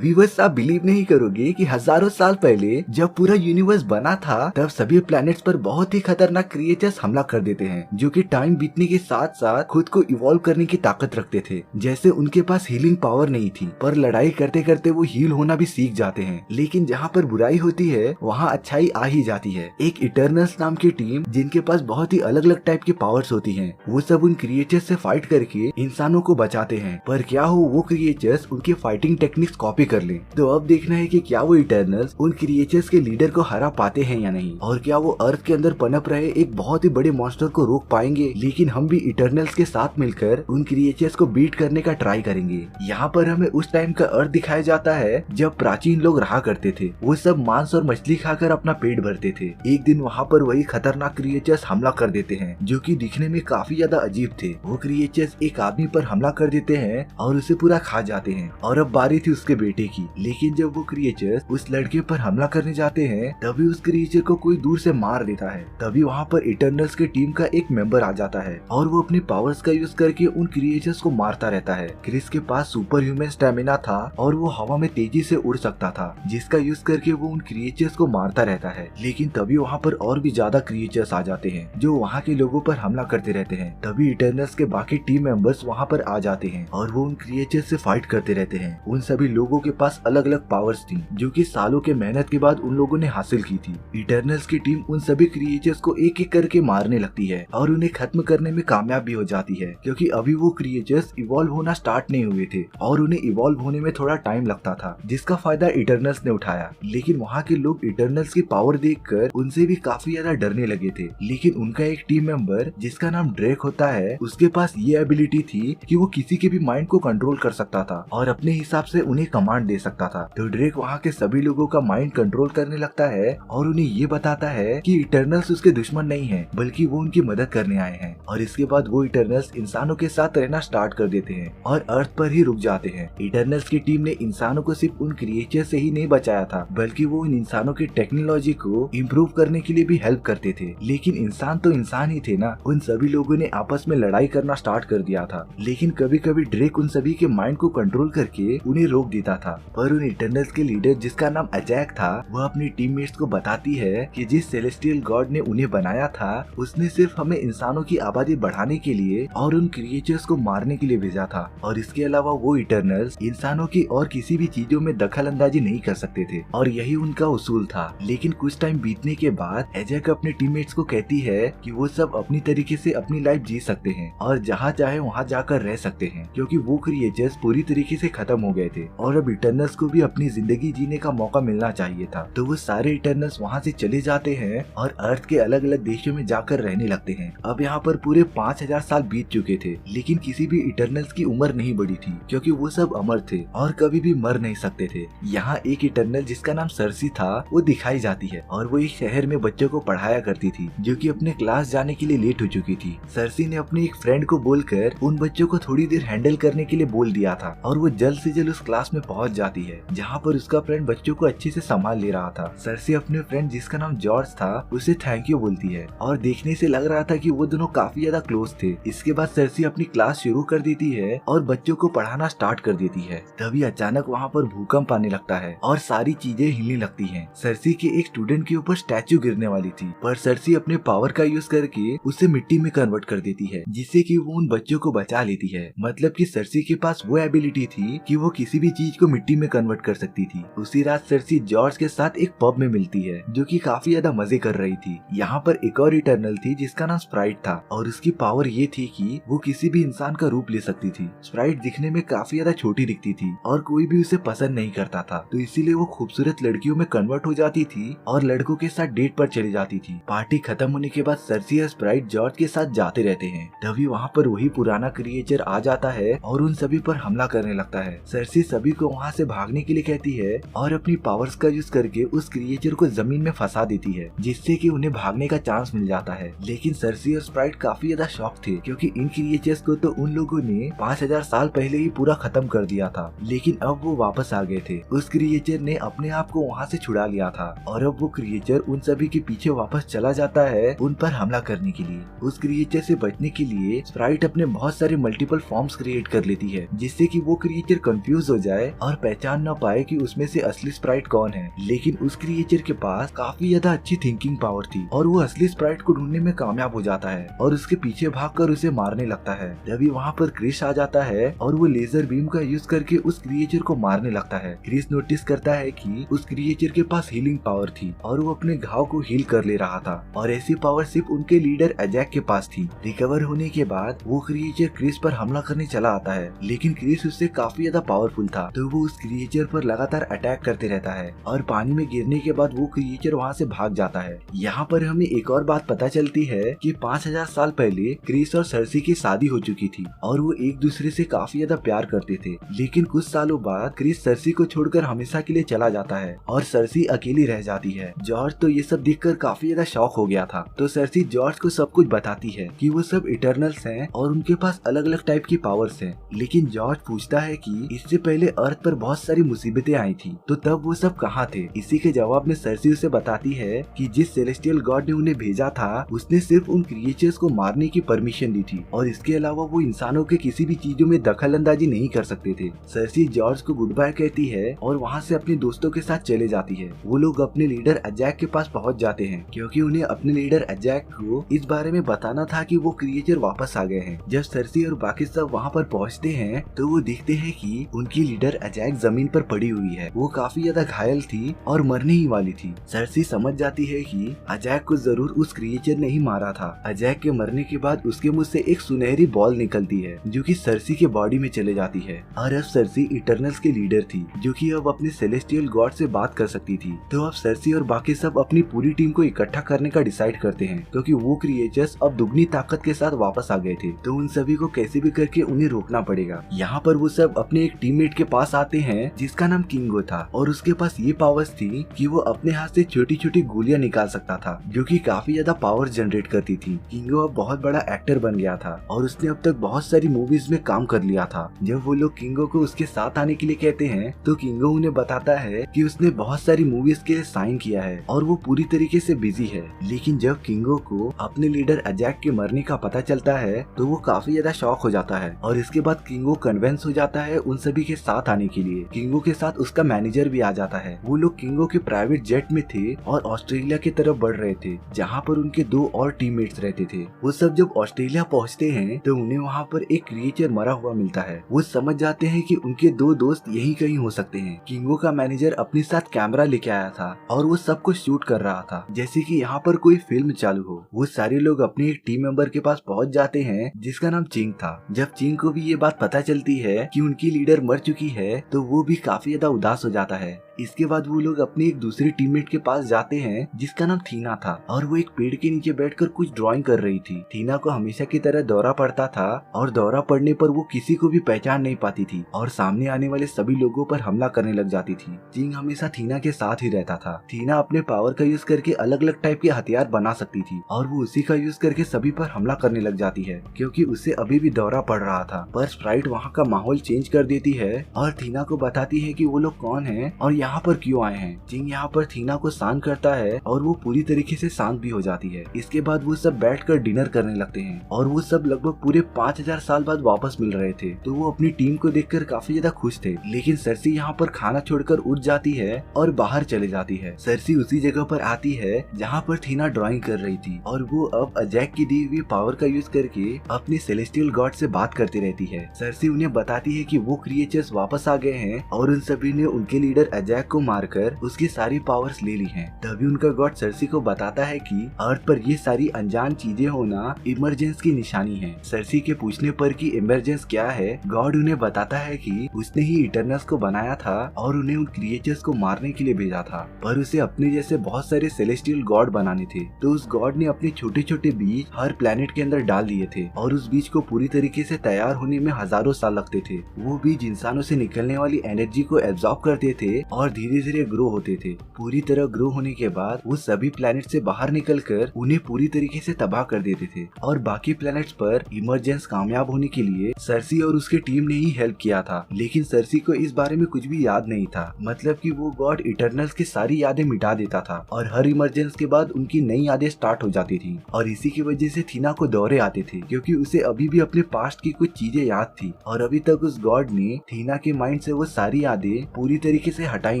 Viewers, आप believe नहीं करोगे कि हजारों साल पहले जब पूरा यूनिवर्स बना था तब सभी प्लैनेट्स पर बहुत ही खतरनाक क्रिएचर्स हमला कर देते हैं, जो कि टाइम बीतने के साथ साथ खुद को इवॉल्व करने की ताकत रखते थे। जैसे उनके पास हीलिंग पावर नहीं थी, पर लड़ाई करते करते वो हील होना भी सीख जाते हैं। लेकिन जहाँ पर बुराई होती है वहाँ अच्छाई आ ही जाती है। एक इटर्नल्स नाम की टीम जिनके पास बहुत ही अलग अलग टाइप की पावर्स होती हैं, वो सब उन क्रिएचर्स से फाइट करके इंसानों को बचाते हैं। पर क्या हो वो क्रिएचर्स उनकी फाइटिंग टेक्निक्स कॉपी कर लें। तो अब देखना है कि क्या वो इटर्नल्स उन क्रिएचर्स के लीडर को हरा पाते हैं या नहीं, और क्या वो अर्थ के अंदर पनप रहे एक बहुत ही बड़े मॉन्स्टर को रोक पाएंगे। लेकिन हम भी इटर्नल्स के साथ मिलकर उन क्रिएचर्स को बीट करने का ट्राई करेंगे। यहाँ पर हमें उस टाइम का अर्थ दिखाया जाता है जब प्राचीन लोग रहा करते थे। वो सब मांस और मछली खाकर अपना पेट भरते थे। एक दिन वहाँ पर वही खतरनाक क्रिएचर्स हमला कर देते हैं, जो कि दिखने में काफी ज्यादा अजीब थे। वो क्रिएचर्स एक आदमी पर हमला कर देते हैं और उसे पूरा खा जाते हैं। और अब बारी थी उसके बेटे की। लेकिन जब वो क्रिएचर्स उस लड़के पर हमला करने जाते हैं तभी उस क्रिएचर को कोई दूर से मार देता है। तभी वहाँ पर इटर्नल्स के टीम का एक मेंबर आ जाता है और वो अपनी पावर्स का यूज करके उन क्रिएचर्स को मारता रहता है। क्रिस के पास सुपर ह्यूमन स्टेमिना था और वो हवा में तेजी से उड़ सकता था, जिसका यूज करके वो उन क्रिएचर्स को मारता रहता है। लेकिन तभी वहाँ पर और भी ज्यादा क्रिएचर्स आ जाते हैं जो वहाँ के लोगों पर हमला करते रहते हैं। तभी इटर्नल्स के बाकी टीम मेंबर्स वहाँ पर आ जाते हैं और वो उन क्रिएचर्स से फाइट करते रहते हैं। उन सभी लोगों के पास अलग अलग पावर्स थी, जो कि सालों के मेहनत के बाद उन लोगों ने हासिल की थी। इटर्नल्स की टीम उन सभी क्रिएचर्स को एक एक करके मारने लगती है और उन्हें खत्म करने में कामयाब भी हो जाती है, क्योंकि अभी वो क्रिएचर्स इवॉल्व होना स्टार्ट नहीं हुए थे और उन्हें इवॉल्व होने में थोड़ा टाइम लगता था, जिसका फायदा इटर्नल्स ने उठाया। लेकिन वहाँ के लोग इटर्नल्स की पावर देखकर उनसे भी काफी ज्यादा डरने लगे थे। लेकिन उनका एक टीम मेंबर जिसका नाम ड्रेक होता है, उसके पास ये एबिलिटी थी कि वो किसी के भी माइंड को कंट्रोल कर सकता था और अपने हिसाब से उन्हें कमांड दे सकता था। तो ड्रेक वहाँ के सभी लोगों का माइंड कंट्रोल करने लगता है और उन्हें ये बताता है कि इटर्नल्स उसके दुश्मन नहीं है, बल्कि वो उनकी मदद करने आए हैं। और इसके बाद वो इटर्नल्स इंसानों के साथ रहना स्टार्ट कर देते हैं और अर्थ पर ही रुक जाते हैं। इटर्नल्स की टीम ने इंसानों को सिर्फ उन क्रिएचर से ही नहीं बचाया था, बल्कि वो इन इंसानों की टेक्नोलॉजी को इम्प्रूव करने के लिए भी हेल्प करते थे। लेकिन इंसान तो इंसान ही थे ना। उन सभी लोगों ने आपस में लड़ाई करना स्टार्ट कर दिया था। लेकिन कभी कभी ड्रेक उन सभी के माइंड को कंट्रोल करके उन्हें रोक देता था। पर उन इटर्नल्स के लीडर जिसका नाम अजैक था, वह अपनी टीममेट्स को बताती है कि जिस सेलेस्टियल गॉड ने उन्हें बनाया था उसने सिर्फ हमें इंसानों की आबादी बढ़ाने के लिए और उन क्रिएचर्स को मारने के लिए भेजा था, और इसके अलावा वो इटर्नल्स इंसानों की और किसी भी चीजों में दखल अंदाजी नहीं कर सकते थे, और यही उनका उसूल था। लेकिन कुछ टाइम बीतने के बाद अजैक अपने टीममेट्स को कहती है कि वो सब अपनी तरीके से अपनी लाइफ जी सकते हैं और जहाँ चाहे वहाँ जाकर रह सकते हैं, क्योंकि वो क्रिएचर्स पूरी तरीके से खत्म हो गए थे और अब इटर्नल्स को भी अपनी जिंदगी जीने का मौका मिलना चाहिए था। तो वो सारे इटर्नल्स वहाँ से चले जाते हैं और अर्थ के अलग अलग देशों में जाकर रहने लगते हैं। अब यहाँ पर पूरे 5000 साल बीत चुके थे, लेकिन किसी भी इटर्नल्स की उम्र नहीं बढ़ी थी, क्योंकि वो सब अमर थे और कभी भी मर नहीं सकते थे। यहाँ एक इटर्नल जिसका नाम सर्सी था वो दिखाई जाती है और वो एक शहर में बच्चों को पढ़ाया करती थी, जो कि अपने क्लास जाने के लिए लेट हो चुकी थी। सर्सी ने अपने एक फ्रेंड को बोलकर उन बच्चों को थोड़ी देर हैंडल करने के लिए बोल दिया था और वो जल्द से जल्द उस क्लास में पहुंच जाती है, जहाँ पर उसका फ्रेंड बच्चों को अच्छे से संभाल ले रहा था। सर्सी अपने फ्रेंड जिसका नाम जॉर्ज था उसे थैंक यू बोलती है और देखने से लग रहा था कि वो दोनों काफी ज्यादा क्लोज थे। इसके बाद सर्सी अपनी क्लास शुरू कर देती है और बच्चों को पढ़ाना स्टार्ट कर देती है। तभी अचानक वहाँ पर भूकंप आने लगता है और सारी चीजें हिलने लगती हैं। सर्सी के एक स्टूडेंट के ऊपर स्टैचू गिरने वाली थी, पर सर्सी अपने पावर का यूज करके उसे मिट्टी में कन्वर्ट कर देती है, जिससे कि वो उन बच्चों को बचा लेती है। मतलब कि सर्सी के पास वो एबिलिटी थी कि वो किसी भी चीज को मिट्टी में कन्वर्ट कर सकती थी। उसी रात सर्सी जॉर्ज के साथ एक पब में मिलती है, जो कि काफी ज्यादा मजे कर रही थी। यहाँ पर एक और इटर्नल थी जिसका नाम स्प्राइट था और उसकी पावर ये थी कि वो किसी भी इंसान का रूप ले सकती थी। स्प्राइट दिखने में काफी ज्यादा छोटी दिखती थी और कोई भी उसे पसंद नहीं करता था, तो इसीलिए वो खूबसूरत लड़कियों में कन्वर्ट हो जाती थी और लड़कों के साथ डेट पर चली जाती थी। पार्टी खत्म होने के बाद सर्सी और स्प्राइट जॉर्ज के साथ जाते रहते हैं। तभी वहाँ पर वही पुराना क्रिएचर आ जाता है और उन सभी पर हमला करने लगता है। सर्सी सभी को वहाँ से भागने के लिए कहती है और अपनी पावर्स का यूज करके उस क्रिएचर को जमीन में फंसा देती है, जिससे कि उन्हें भागने का चांस मिल जाता है। लेकिन सर्सी और स्प्राइट काफी ज्यादा शॉक थे, क्योंकि इन क्रिएचर्स को तो उन लोगों ने 5000 साल पहले ही पूरा खत्म कर दिया था, लेकिन अब वो वापस आ गए थे। उस क्रिएचर ने अपने आप को वहाँ से छुड़ा लिया था और अब वो क्रिएचर उन सभी के पीछे वापस चला जाता है उन पर हमला करने के लिए। उस क्रिएचर से बचने के लिए स्प्राइट अपने बहुत सारे मल्टीपल फॉर्म्स क्रिएट कर लेती है, जिससे कि वो क्रिएचर कंफ्यूज हो जाए और और पहचान न पाए कि उसमें से असली स्प्राइट कौन है। लेकिन उस क्रिएचर के पास काफी ज्यादा अच्छी थिंकिंग पावर थी और वो असली स्प्राइट को ढूंढने में कामयाब हो जाता है और उसके पीछे भागकर उसे मारने लगता है। तभी वहाँ पर क्रिस आ जाता है और वो लेजर बीम का यूज करके उस क्रिएचर को मारने लगता है। क्रिस नोटिस करता है कि उस क्रिएचर के पास हीलिंग पावर थी और वो अपने घाव को हील कर ले रहा था और ऐसी पावर सिर्फ उनके लीडर अजैक के पास थी। रिकवर होने के बाद वो क्रिएचर क्रिस पर हमला करने चला आता है, लेकिन क्रिस उससे काफी ज्यादा पावरफुल था तो वो उस क्रिएचर पर लगातार अटैक करते रहता है और पानी में गिरने के बाद वो क्रिएचर वहाँ से भाग जाता है। यहाँ पर हमें एक और बात पता चलती है कि 5000 साल पहले क्रिस और सर्सी की शादी हो चुकी थी और वो एक दूसरे से काफी ज्यादा प्यार करते थे। लेकिन कुछ सालों बाद क्रिस सर्सी को छोड़कर हमेशा के लिए चला जाता है और सर्सी अकेली रह जाती है। जॉर्ज तो ये सब देखकर काफी ज्यादा शॉक हो गया था, तो सर्सी जॉर्ज को सब कुछ बताती है कि वो सब इटर्नल्स हैं और उनके पास अलग अलग टाइप की पावर्स हैं। लेकिन जॉर्ज पूछता है कि इससे पहले अर्थ पर बहुत सारी मुसीबतें आई थी, तो तब वो सब कहाँ थे। इसी के जवाब में सर्सी उसे बताती है कि जिस सेलेस्टियल गॉड ने उन्हें भेजा था उसने सिर्फ उन क्रिएचर्स को मारने की परमिशन दी थी और इसके अलावा वो इंसानों के किसी भी चीजों में दखल अंदाजी नहीं कर सकते थे। सर्सी जॉर्ज को गुड बाय कहती है और वहाँ से अपने दोस्तों के साथ चले जाती है। वो लोग अपने लीडर अजैक के पास पहुँच जाते हैं क्योंकि उन्हें अपने लीडर अजैक को इस बारे में बताना था कि वो क्रिएचर वापस आ गए हैं। जब सर्सी और बाकी सब वहाँ पर पहुँचते हैं तो वो देखते हैं कि उनकी लीडर अजैक जमीन पर पड़ी हुई है। वो काफी ज्यादा घायल थी और मरने ही वाली थी। सर्सी समझ जाती है कि अजैक को जरूर उस क्रिएचर ने ही मारा था। अजैक के मरने के बाद उसके मुंह से एक सुनहरी बॉल निकलती है जो कि सर्सी के बॉडी में चले जाती है और अब सर्सी इटर्नल्स के लीडर थी जो कि अब अपने सेलेस्टियल गॉड से बात कर सकती थी। तो अब सर्सी और बाकी सब अपनी पूरी टीम को इकट्ठा करने का डिसाइड करते हैं क्योंकि वो क्रिएचर्स अब दुगनी ताकत के साथ वापस आ गए थे, तो उन सभी को कैसे भी करके उन्हें रोकना पड़ेगा। यहाँ पर वो सब अपने एक टीममेट के पास आते हैं जिसका नाम किंगो था और उसके पास ये पावर्स थी कि वो अपने हाथ से छोटी छोटी गोलियां निकाल सकता था जो कि काफी ज्यादा पावर जनरेट करती थी। किंगो अब बहुत बड़ा एक्टर बन गया था और उसने अब तक बहुत सारी मूवीज में काम कर लिया था। जब वो लोग किंगो को उसके साथ आने के लिए कहते हैं तो किंगो उन्हें बताता है कि उसने बहुत सारी मूवीज के लिए साइन किया है और वो पूरी तरीके से बिजी है। लेकिन जब किंगो को अपने लीडर अजैक के मरने का पता चलता है तो वो काफी ज्यादा शॉक हो जाता है और इसके बाद किंगो कन्विंस हो जाता है उन सभी के साथ आने के लिए। किंगो के साथ उसका मैनेजर भी आ जाता है। वो लोग किंगो के प्राइवेट जेट में थे और ऑस्ट्रेलिया की तरफ बढ़ रहे थे जहाँ पर उनके 2 और टीममेट्स रहते थे। वो सब जब ऑस्ट्रेलिया पहुँचते हैं तो उन्हें वहाँ पर एक क्रिएचर मरा हुआ मिलता है। वो समझ जाते हैं कि उनके 2 दोस्त यही कहीं हो सकते हैं। किंगो का मैनेजर अपने साथ कैमरा लेके आया था और वो सबको शूट कर रहा था जैसे कि यहाँ पर कोई फिल्म चालू हो। वो सारे लोग अपने एक टीम मेंबर के पास पहुँच जाते हैं जिसका नाम चिंग था। जब चिंग को भी ये बात पता चलती है कि उनकी लीडर मर चुकी है तो वो भी काफी ज्यादा उदास हो जाता है। इसके बाद वो लोग अपने एक दूसरे टीममेट के पास जाते हैं जिसका नाम थीना था और वो एक पेड़ के नीचे बैठकर कुछ ड्राइंग कर रही थी। थीना को हमेशा की तरह दौरा पड़ता था और दौरा पड़ने पर वो किसी को भी पहचान नहीं पाती थी और सामने आने वाले सभी लोगों पर हमला करने लग जाती थी। चिंग हमेशा थीना के साथ ही रहता था। थीना अपने पावर का यूज करके अलग अलग टाइप के हथियार बना सकती थी और वो उसी का यूज करके सभी पर हमला करने लग जाती है क्योंकि उसे अभी भी दौरा पड़ रहा था। पर स्प्राइट वहाँ का माहौल चेंज कर देती है और थीना को बताती है कि वो लोग कौन हैं और यहाँ पर क्यों आए हैं। चिंग यहाँ पर थीना को शांत करता है और वो पूरी तरीके से शांत भी हो जाती है। इसके बाद वो सब बैठकर डिनर करने लगते हैं और वो सब लगभग पूरे 5000 साल बाद वापस मिल रहे थे, तो वो अपनी टीम को देखकर काफी ज्यादा खुश थे। लेकिन सर्सी यहाँ पर खाना छोड़कर उठ जाती है और बाहर चले जाती है। सर्सी उसी जगह पर आती है जहाँ पर थीना ड्राइंग कर रही थी और वो अब अजैक की दी हुई पावर का यूज करके अपने सेलेस्टियल गॉड से बात करती रहती है। सर्सी उन्हें बताती है कि वो क्रिएचर्स वापस आ गए हैं और उन सभी ने उनके लीडर अजैक को मारकर उसकी सारी पावर्स ले ली हैं। तभी उनका गॉड सर्सी को बताता है कि अर्थ पर ये सारी अनजान चीजें होना इमरजेंस की निशानी है। सर्सी के पूछने पर कि इमरजेंस क्या है, गॉड उन्हें बताता है कि उसने ही इटर्नल्स को बनाया था और उन्हें उन क्रिएचर्स को मारने के लिए भेजा था, पर उसे अपने जैसे बहुत सारे सेलेस्टियल गॉड बनाने थे। तो उस गॉड ने अपने छोटे छोटे बीज हर प्लेनेट के अंदर डाल दिए थे और उस बीज को पूरी तरीके से तैयार होने में हजारों साल लगते थे। वो बीज इंसानों से निकलने वाली एनर्जी को एब्जॉर्ब करते थे और धीरे धीरे ग्रो होते थे। पूरी तरह ग्रो होने के बाद वो सभी प्लेनेट से बाहर निकलकर उन्हें पूरी तरीके से तबाह कर देते थे और बाकी प्लेनेट्स पर इमरजेंस कामयाब होने के लिए सर्सी और उसके टीम ने ही हेल्प किया था। लेकिन सर्सी को इस बारे में कुछ भी याद नहीं था, मतलब कि वो गॉड इटर्नल्स की सारी यादें मिटा देता था और हर इमरजेंस के बाद उनकी नई यादें स्टार्ट हो जाती थी और इसी की वजह से थीना को दौरे आते थे क्योंकि उसे अभी भी अपने पास्ट की कुछ चीजें याद थी और अभी तक उस गॉड ने थीना के माइंड माइंड से वो सारी यादें पूरी तरीके से हटाई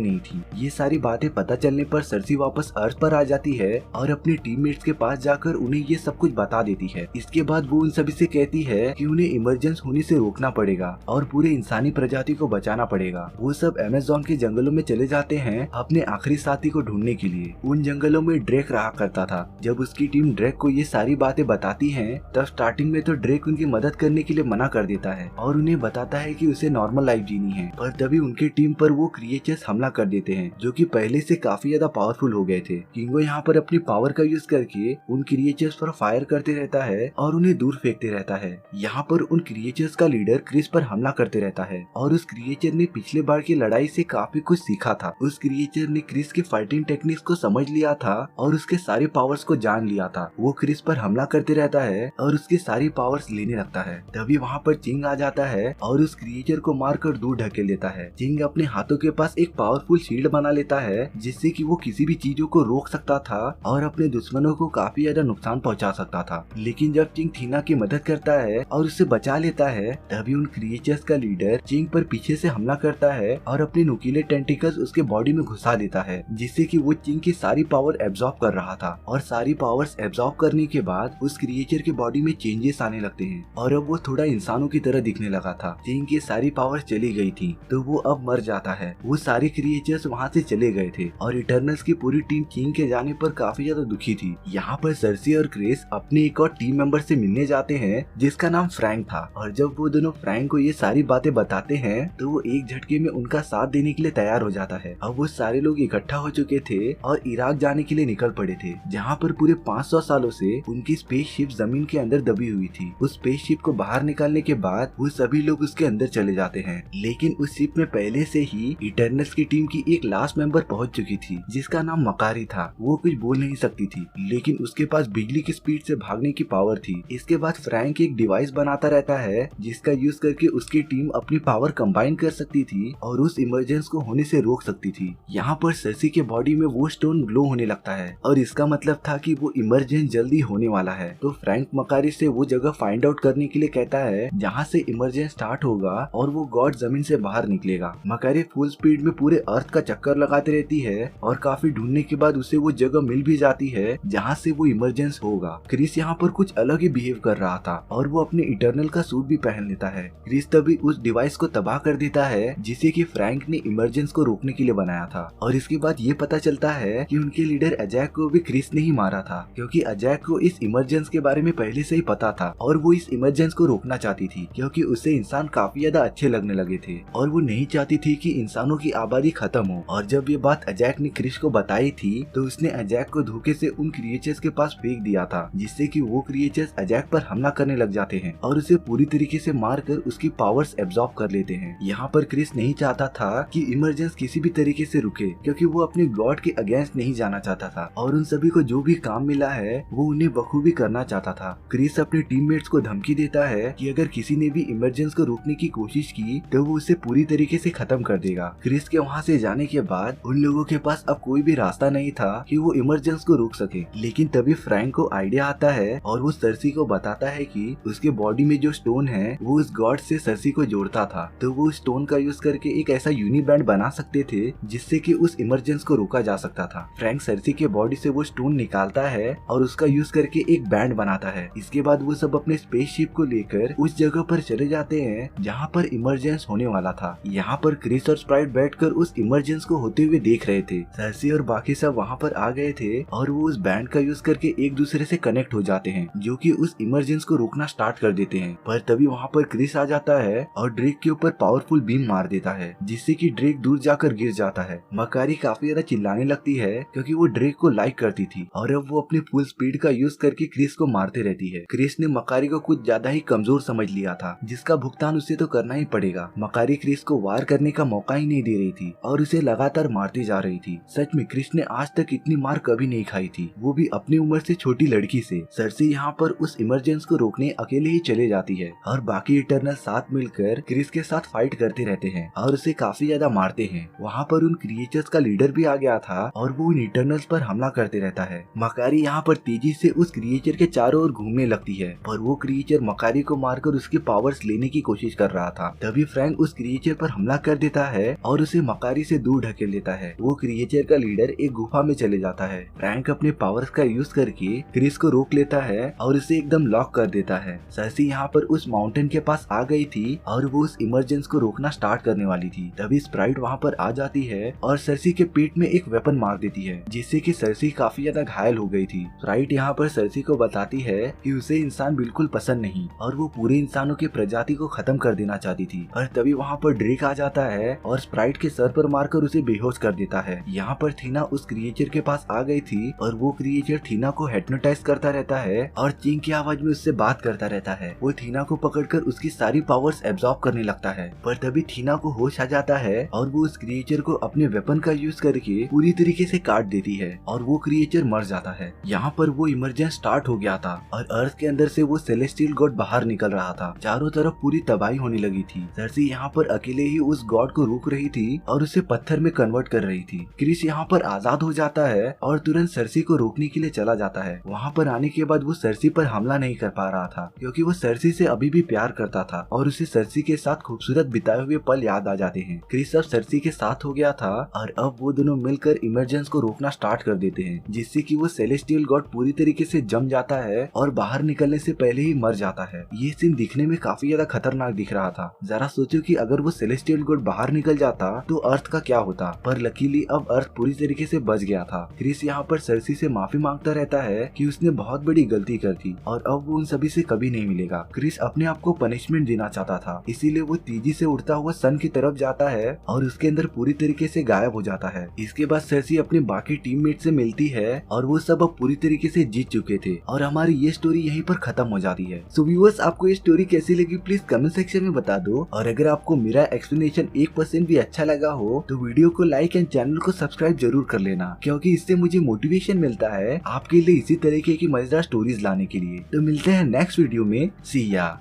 नहीं थी। ये सारी बातें पता चलने पर सर्सी वापस अर्थ पर आ जाती है और अपने टीममेट्स के पास जाकर उन्हें ये सब कुछ बता देती है। इसके बाद वो उन सभी से कहती है कि उन्हें इमरजेंस होने से रोकना पड़ेगा और पूरे इंसानी प्रजाति को बचाना पड़ेगा। वो सब अमेज़न के जंगलों में चले जाते हैं अपने आखिरी साथी को ढूंढने के लिए। उन जंगलों में ड्रेक रहा करता था। जब उसकी टीम ड्रेक को ये सारी बातें बताती है तब स्टार्टिंग में तो ड्रेक उनकी मदद करने के लिए मना कर देता है और उन्हें बताता है कि उसे नॉर्मल लाइफ जीनी है। पर तभी उनकी टीम पर वो क्रिएचर्स हमला कर देते हैं जो कि पहले से काफी ज्यादा पावरफुल हो गए थे। किंगो यहाँ पर अपनी पावर का यूज करके उन क्रिएचर्स पर फायर करते रहता है और उन्हें दूर फेंकते रहता है। यहाँ पर उन क्रिएचर्स का लीडर क्रिस पर हमला करते रहता है और उस क्रिएचर ने पिछले बार की लड़ाई से काफी कुछ सीखा था। उस क्रिएचर ने क्रिस की फाइटिंग टेक्निक्स को समझ लिया था और उसके सारे पावर्स को जान लिया था। वो क्रिस पर हमला करते रहता है और उसकी सारी पावर्स लेने लगता है। तभी वहाँ पर चिंग आ जाता है और उस क्रिएचर को मारकर दूर ढकेल देता है। चिंग अपने हाथों के पास एक पावरफुल शील्ड बना लेता है जिससे कि वो किसी भी चीजों को रोक सकता था और अपने दुश्मनों को काफी ज्यादा नुकसान पहुंचा सकता था। लेकिन जब चिंग थीना की मदद करता है और उसे बचा लेता है तभी उन क्रिएचर्स का लीडर चिंग पर पीछे से हमला करता है और अपने नुकीले टेंटिकल्स उसके बॉडी में घुसा देता है जिससे कि वो चिंग की सारी पावर एब्जॉर्ब कर रहा था। और सारी पावर्स एब्जॉर्ब करने के बाद उस क्रिएचर के बॉडी में चेंजेस आने लगते हैं और अब वो थोड़ा इंसानों की तरह दिखने लगा था। चिंग की सारी पावर्स चली गई थी तो वो अब मर जाता है। वो सारे क्रिएचर्स वहाँ से चले गए थे और इटर्नल्स की पूरी टीम चिंग के जाने पर काफी ज्यादा दुखी थी। यहाँ पर सर्सी और क्रिस अपने एक और टीम मेंबर से मिलने जाते हैं जिसका नाम फ्रैंक था। और जब वो दोनों फ्रैंक को ये सारी बातें बताते हैं तो वो एक झटके में उनका साथ देने के लिए तैयार हो जाता है। अब वो सारे लोग इकट्ठा हो चुके थे और इराक जाने के लिए निकल पड़े थे जहाँ पर पूरे 500 सालों से उनकी स्पेसशिप जमीन के अंदर दबी हुई थी। उस स्पेसशिप को बाहर निकालने के बाद वो सभी लोग उसके अंदर चले जाते हैं। लेकिन उस शिप में पहले से ही इटर्नल्स की टीम की एक लास्ट मेंबर पहुंच चुकी थी जिसका नाम मकारी था। वो कुछ बोल नहीं सकती थी लेकिन उसके पास बिजली की स्पीड से भागने की पावर थी। इसके बाद फ्रैंक एक डिवाइस बनाता रहता है जिसका यूज करके उसकी टीम अपनी पावर कंबाइन कर सकती थी और उस इमरजेंस को होने से रोक सकती थी। यहाँ पर सर्सी के बॉडी में वो स्टोन ग्लो होने लगता है और इसका मतलब था कि वो इमरजेंस जल्दी होने वाला है। तो फ्रैंक मकारी से वो जगह फाइंड आउट करने के लिए कहता है जहाँ से इमरजेंस स्टार्ट होगा और वो गॉड जमीन से बाहर निकलेगा। मकारी फुल स्पीड में पूरे अर्थ का चक्कर लगाती रहती है और काफी ढूंढने के बाद उसे वो जगह मिल भी जाती है जहाँ से वो इमरजेंस होगा। क्रिस यहाँ पर कुछ अलग ही बिहेव कर रहा था और वो अपने इटर्नल का सूट भी पहन लेता है। क्रिस तभी उस डिवाइस को तबाह कर देता है जिसे कि फ्रैंक ने इमरजेंस को रोकने के लिए बनाया था। और इसके बाद ये पता चलता है कि उनके लीडर अजैक को भी क्रिस ने ही मारा था क्योंकि अजैक को इस इमरजेंस के बारे में पहले से ही पता था और वो इस इमरजेंस को रोकना चाहती थी क्योंकि उसे इंसान काफी ज्यादा अच्छे लगने लगे थे और वो नहीं चाहती थी कि इंसानों की आबादी खत्म हो। और जब ये बात अजैक ने क्रिस को बताई थी तो उसने अजैक को धोखे से उन क्रिएचर्स के पास फेंक दिया था जिससे कि वो क्रिएचर्स अजैक पर हमला करने लग जाते हैं और उसे पूरी तरीके से मारकर उसकी पावर्स एब्जॉर्ब कर लेते हैं। यहाँ पर क्रिस नहीं चाहता था कि इमरजेंस किसी भी तरीके से रुके क्योंकि वो अपने गॉड के अगेंस्ट नहीं जाना चाहता था और उन सभी को जो भी काम मिला है वो उन्हें बखूबी करना चाहता था। क्रिस अपने टीममेट्स को धमकी देता है कि अगर किसी ने भी इमरजेंस को रोकने की कोशिश की तो वो उसे पूरी तरीके से खत्म कर देगा। क्रिस के वहाँ से जाने के बाद उन लोगों के पास अब कोई भी रास्ता नहीं था कि वो इमरजेंस को रोक सके। लेकिन तभी फ्रैंक को आइडिया आता है और वो सर्सी को बताता है कि उसके बॉडी में जो स्टोन है वो उस गॉड से सर्सी को जोड़ता था तो वो स्टोन का यूज करके एक ऐसा यूनिबैंड बना सकते थे जिससे कि उस इमरजेंस को रोका जा सकता था। फ्रैंक सर्सी के बॉडी से वो स्टोन निकालता है और उसका यूज करके एक बैंड बनाता है। इसके बाद वो सब अपने स्पेसशिप को लेकर उस जगह पर चले जाते हैं जहाँ पर इमरजेंस होने वाला था। यहाँ पर क्रिस और स्प्राइट बैठकर उस इमरजेंस को होते हुए देख रहे थे। सर्सी और बाकी सब वहाँ पर आ गए थे और वो उस बैंड का यूज करके एक दूसरे से कनेक्ट हो जाते हैं जो कि उस इमरजेंस को रोकना स्टार्ट कर देते हैं। पर तभी वहाँ पर क्रिस आ जाता है और ड्रेक के ऊपर पावरफुल बीम मार देता है जिससे कि ड्रेक दूर जाकर गिर जाता है। मकारी काफी ज्यादा चिल्लाने लगती है क्योंकि वो ड्रेक को लाइक करती थी और अब वो अपनी फुल स्पीड का यूज करके क्रिस को मारते रहती है। क्रिस ने मकारी को कुछ ज्यादा ही कमजोर समझ लिया था जिसका भुगतान उसे तो करना ही पड़ेगा। मकारी क्रिस को वार करने का मौका ही नहीं दे रही थी और उसे लगातार मारती जा रही थी। सच में क्रिस ने आज तक इतनी मार कभी नहीं खाई थी, वो भी अपनी उम्र से छोटी लड़की से। सर्सी यहाँ पर उस इमरजेंस को रोकने अकेले ही चले जाती है और बाकी इटर्नल साथ मिलकर क्रिस के साथ फाइट करते रहते हैं और उसे काफी ज्यादा मारते हैं। वहाँ पर उन क्रिएचर्स का लीडर भी आ गया था और वो उन इटर्नल्स पर हमला करते रहता है। मकारी यहाँ पर तेजी से उस क्रिएचर के चारों ओर घूमने लगती है पर वो क्रिएचर मकारी को मारकर उसकी पावर्स लेने की कोशिश कर रहा था। तभी फ्रैंक उस क्रिएचर पर हमला कर देता है और उसे मकारी से दूर ढकेल देता है। वो क्रिएचर का लीडर एक गुफा में चले जाता है। फ्रैंक अपने पावर्स का यूज करके क्रिस को रोक लेता है और उसे एकदम लॉक कर देता है। सर्सी यहाँ पर उस माउंटेन के पास आ गई थी और वो उस इमरजेंस को रोकना स्टार्ट करने वाली थी। तभी स्प्राइट वहाँ पर आ जाती है और सर्सी के पेट में एक वेपन मार देती है, जिससे कि सर्सी काफी ज्यादा घायल हो गई थी। स्प्राइट यहाँ पर सर्सी को बताती है कि उसे इंसान बिल्कुल पसंद नहीं और वो पूरे इंसानों की प्रजाति को खत्म कर देना चाहती थी। और तभी वहाँ पर ड्रेक आ जाता है और स्प्राइट के सर पर मारकर उसे बेहोश कर देता है। यहाँ पर थीना उस क्रिएचर के पास आ गई थी और वो क्रिएचर थीना को हिप्नोटाइज करता रहता है और चींक की आवाज में उससे बात करता रहता है। वो थीना को पकड़कर उसकी सारी पावर्स एब्जॉर्ब करने लगता है। पर तभी थीना को होश आ जाता है और वो उस क्रिएचर को अपने वेपन का यूज करके पूरी तरीके से काट देती है और वो क्रिएचर मर जाता है। यहाँ पर वो इमरजेंस स्टार्ट हो गया था और अर्थ के अंदर से वो सेलेस्टियल गॉड बाहर निकल रहा था। चारों तरफ पूरी तबाही होने लगी थी। सर्सी यहाँ पर अकेले ही उस गॉड को रोक रही थी और उसे पत्थर में कन्वर्ट कर रही थी। क्रिस यहाँ पर आजाद हो जाता है और तुरंत सर्सी को रोकने के लिए चला जाता है। वहाँ पर आने के बाद वो सर्सी पर हमला नहीं कर पा रहा था क्योंकि वो सर्सी से अभी भी प्यार करता था और उसे सर्सी के साथ खूबसूरत बिताए हुए पल याद आ जाते हैं। क्रिस अब सर्सी के साथ हो गया था और अब वो दोनों मिलकर इमरजेंस को रोकना स्टार्ट कर देते हैं, जिससे कि वो सेलेस्टियल गॉड पूरी तरीके से जम जाता है और बाहर निकलने से पहले ही मर जाता है। ये सीन दिखने में काफी ज्यादा खतरनाक दिख रहा था। जरा सोचो कि अगर वो सेलेस्टियल गॉड बाहर निकल जाता तो अर्थ का क्या होता, पर लकीली अब अर्थ पूरी तरीके से बच गया था। क्रिस यहाँ पर सर्सी से माफी मांगता रहता है कि उसने बहुत बड़ी गलती कर दी और अब वो उन सभी से कभी नहीं मिलेगा। क्रिस अपने आप को पनिशमेंट देना चाहता था, इसीलिए वो तेजी से उड़ता हुआ सन की तरफ जाता है और उसके अंदर पूरी तरीके से गायब हो जाता है। इसके बाद सर्सी अपने बाकी टीममेट से मिलती है और वो सब अब पूरी तरीके से जीत चुके थे और हमारी ये स्टोरी यहीं पर खत्म हो जाती है। सो व्यूअर्स, आपको ये स्टोरी कैसी लगी प्लीज कमेंट सेक्शन में बता दो और अगर आपको मेरा एक्सप्लेनेशन 1% भी अच्छा लगा हो तो वीडियो को लाइक एंड चैनल को सब्सक्राइब जरूर कर लेना, क्योंकि इससे मुझे मोटिवेशन मिलता है आपके लिए इसी तरीके की मजेदार स्टोरीज लाने के लिए। तो मिलते हैं नेक्स्ट वीडियो में। सी या।